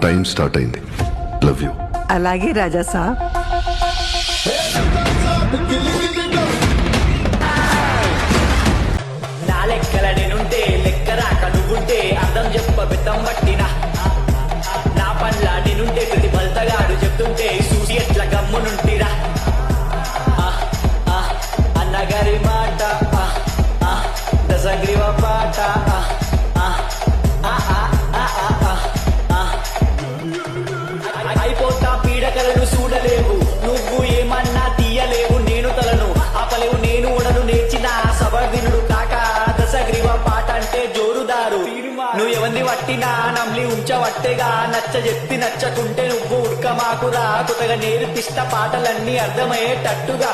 Time start అయింది. Love you. అలాగే రాజా సాబ్. నా లెక్కల నేనుంటే లెక్క రాక నువ్వుంటే అర్థం చెప్ప బెత్తం పట్టినా నా పనుల నేనుంటే ప్రతి బల్తగాడు చెప్తుంటే చూసి ఎట్లా గమ్మునుంటిరా అన్నగారి మాట దశగ్రీవ పాట అయిపోతా పీడకలను చూడలేవు నువ్వు ఏమన్నా తీయలేవు నేను తలను ఆపలేవు నేను ఉడను నేర్చిన సబర్దినుడు కాక దశగ్రీవ పాట అంటే జోరుదారు నువ్వు ఎవరిని పట్టినా నమ్లి ఉంచవట్టేగా నచ్చ చెప్తి నచ్చకుంటే నువ్వు ఉడక మాకురా కొత్తగా నేర్పిస్తా పాటలన్నీ అర్థమయ్యేటట్టుగా